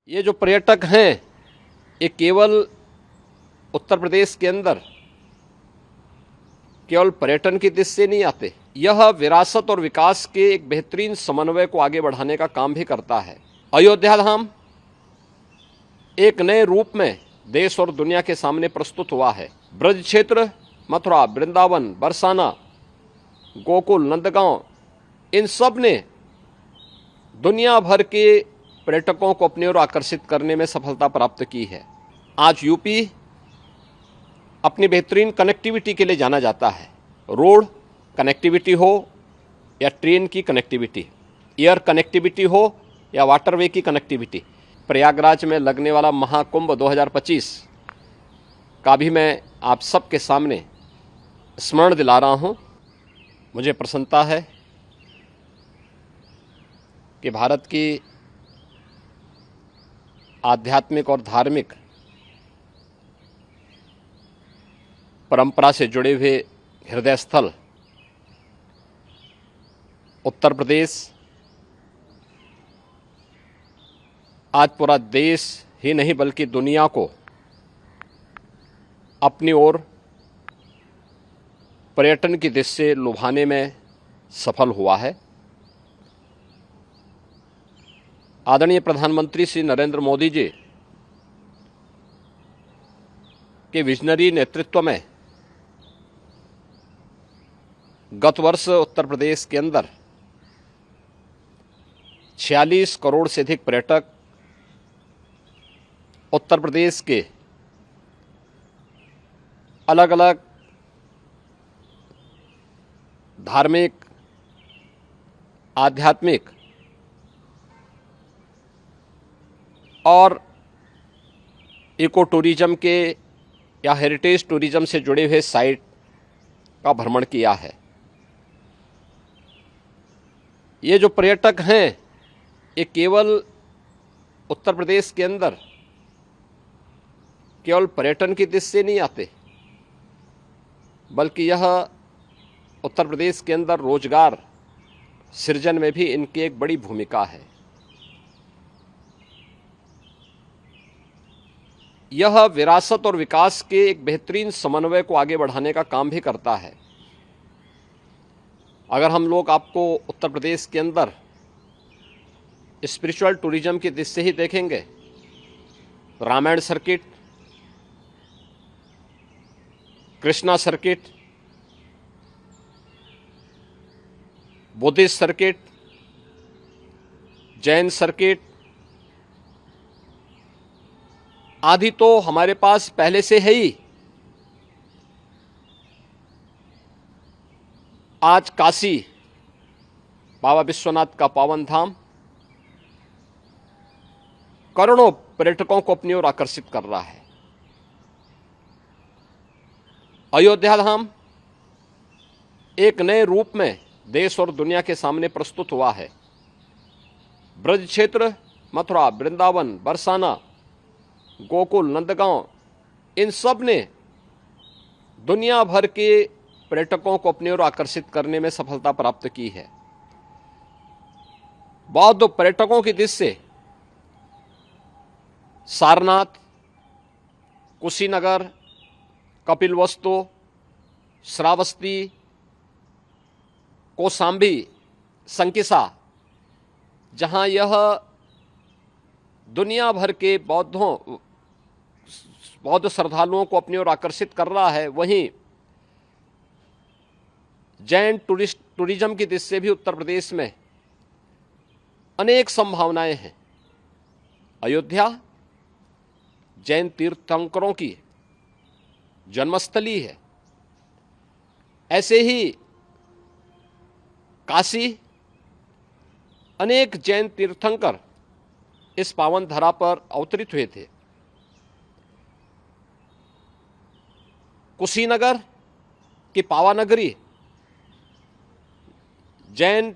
ये जो पर्यटक हैं ये केवल उत्तर प्रदेश के अंदर केवल पर्यटन की दृष्टि से नहीं आते, यह विरासत और विकास के एक बेहतरीन समन्वय को आगे बढ़ाने का काम भी करता है। अयोध्या धाम एक नए रूप में देश और दुनिया के सामने प्रस्तुत हुआ है। ब्रज क्षेत्र, मथुरा, वृंदावन, बरसाना, गोकुल, नंदगांव, इन सब ने दुनिया भर के पर्यटकों को अपनी ओर आकर्षित करने में सफलता प्राप्त की है। आज यूपी अपनी बेहतरीन कनेक्टिविटी के लिए जाना जाता है। रोड कनेक्टिविटी हो या ट्रेन की कनेक्टिविटी, एयर कनेक्टिविटी हो या वाटरवे की कनेक्टिविटी। प्रयागराज में लगने वाला महाकुंभ 2025 का भी मैं आप सबके सामने स्मरण दिला रहा हूं। मुझे प्रसन्नता है कि भारत की आध्यात्मिक और धार्मिक परंपरा से जुड़े हुए हृदय स्थल उत्तर प्रदेश आज पूरा देश ही नहीं बल्कि दुनिया को अपनी ओर पर्यटन की दृष्टि से लुभाने में सफल हुआ है। आदरणीय प्रधानमंत्री श्री नरेंद्र मोदी जी के विजनरी नेतृत्व में गत वर्ष उत्तर प्रदेश के अंदर 46 करोड़ से अधिक पर्यटक उत्तर प्रदेश के अलग अलग धार्मिक, आध्यात्मिक और इको टूरिज्म के या हेरिटेज टूरिज्म से जुड़े हुए साइट का भ्रमण किया है। ये जो पर्यटक हैं ये केवल उत्तर प्रदेश के अंदर केवल पर्यटन की दृष्टि से नहीं आते, बल्कि यह उत्तर प्रदेश के अंदर रोजगार सृजन में भी इनकी एक बड़ी भूमिका है। यह विरासत और विकास के एक बेहतरीन समन्वय को आगे बढ़ाने का काम भी करता है। अगर हम लोग आपको उत्तर प्रदेश के अंदर स्पिरिचुअल टूरिज्म की दृष्टि से ही देखेंगे, Ramayana circuit, Krishna circuit, Buddhist circuit, Jain circuit आदि तो हमारे पास पहले से है ही। आज काशी, बाबा विश्वनाथ का पावन धाम करोड़ों पर्यटकों को अपनी ओर आकर्षित कर रहा है। अयोध्या धाम एक नए रूप में देश और दुनिया के सामने प्रस्तुत हुआ है। ब्रज क्षेत्र, मथुरा, वृंदावन, बरसाना, गोकुल, नंदगांव, इन सब ने दुनिया भर के पर्यटकों को अपनी ओर आकर्षित करने में सफलता प्राप्त की है। बौद्ध पर्यटकों की दृष्टि से सारनाथ, कुशीनगर, कपिलवस्तु, श्रावस्ती, कौशाम्बी, संकिसा, जहां यह दुनिया भर के बौद्ध श्रद्धालुओं को अपनी ओर आकर्षित कर रहा है, वहीं जैन टूरिज्म की दृष्टि से भी उत्तर प्रदेश में अनेक संभावनाएं हैं। अयोध्या जैन तीर्थंकरों की जन्मस्थली है। ऐसे ही काशी, अनेक जैन तीर्थंकर इस पावन धरा पर अवतरित हुए थे। कुशीनगर की पावानगरी जैन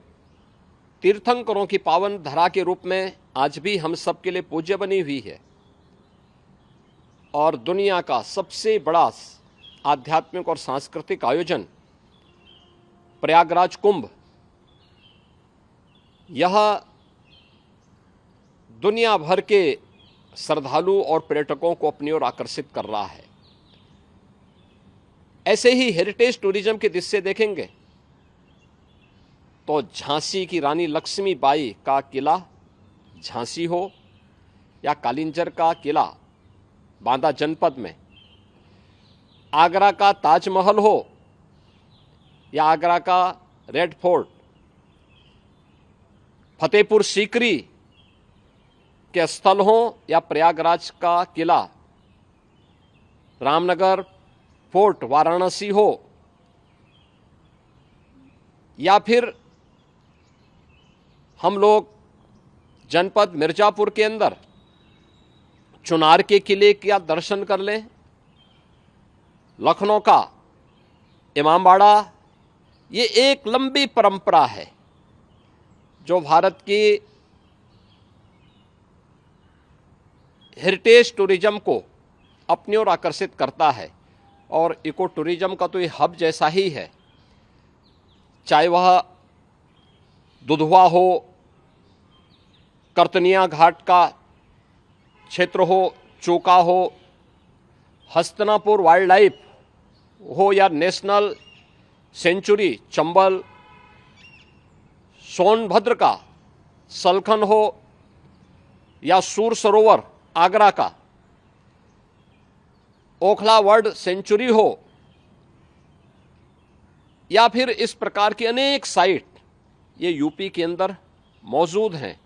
तीर्थंकरों की पावन धरा के रूप में आज भी हम सब के लिए पूज्य बनी हुई है और दुनिया का सबसे बड़ा आध्यात्मिक और सांस्कृतिक आयोजन प्रयागराज कुंभ, यह दुनिया भर के श्रद्धालु और पर्यटकों को अपनी ओर आकर्षित कर रहा है। ऐसे ही हेरिटेज टूरिज्म की दृष्टि से देखेंगे तो झांसी की रानी लक्ष्मीबाई का किला झांसी हो या कालिंजर का किला बांदा जनपद में, आगरा का ताजमहल हो या आगरा का रेड फोर्ट, फतेहपुर सीकरी के स्थल हो या प्रयागराज का किला, रामनगर फोर्ट वाराणसी हो या फिर हम लोग जनपद मिर्जापुर के अंदर चुनार के किले का दर्शन कर लें, लखनऊ का इमामबाड़ा। ये एक लंबी परंपरा है जो भारत की हेरिटेज टूरिज्म को अपनी ओर आकर्षित करता है और इको टूरिज्म का तो ये हब जैसा ही है। चाहे वह दुधवा हो, करतनिया घाट का क्षेत्र हो, चोका हो, हस्तिनापुर वाइल्ड लाइफ हो या नेशनल सेंचुरी चंबल, सोनभद्र का सलखन हो या सूर सरोवर आगरा का, ओखला वर्ल्ड सेंचुरी हो या फिर इस प्रकार की अनेक साइट ये यूपी के अंदर मौजूद हैं।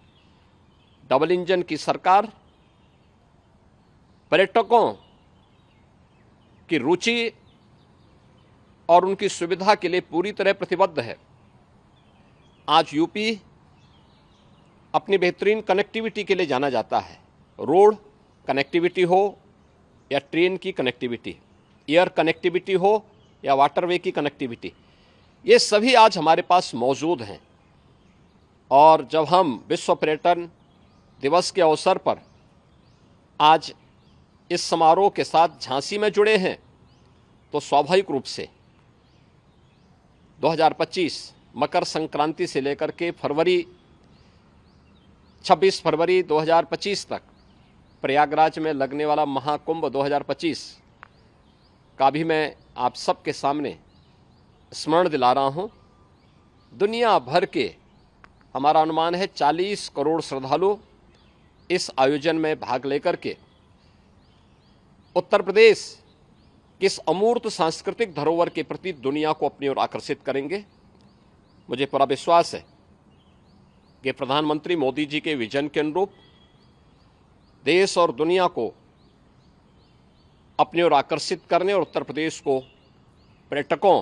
डबल इंजन की सरकार पर्यटकों की रुचि और उनकी सुविधा के लिए पूरी तरह प्रतिबद्ध है। आज यूपी अपनी बेहतरीन कनेक्टिविटी के लिए जाना जाता है। रोड कनेक्टिविटी हो या ट्रेन की कनेक्टिविटी, एयर कनेक्टिविटी हो या वाटरवे की कनेक्टिविटी, ये सभी आज हमारे पास मौजूद हैं। और जब हम विश्व पर्यटन दिवस के अवसर पर आज इस समारोह के साथ झांसी में जुड़े हैं तो स्वाभाविक रूप से 2025 मकर संक्रांति से लेकर के 26 फरवरी 2025 तक प्रयागराज में लगने वाला महाकुंभ 2025 का भी मैं आप सबके सामने स्मरण दिला रहा हूं। दुनिया भर के हमारा अनुमान है 40 करोड़ श्रद्धालु इस आयोजन में भाग लेकर के उत्तर प्रदेश की इस अमूर्त सांस्कृतिक धरोहर के प्रति दुनिया को अपनी ओर आकर्षित करेंगे। मुझे पूरा विश्वास है कि प्रधानमंत्री मोदी जी के विजन के अनुरूप देश और दुनिया को अपनी ओर आकर्षित करने और उत्तर प्रदेश को पर्यटकों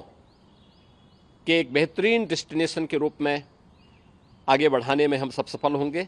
के एक बेहतरीन डेस्टिनेशन के रूप में आगे बढ़ाने में हम सब सफल होंगे।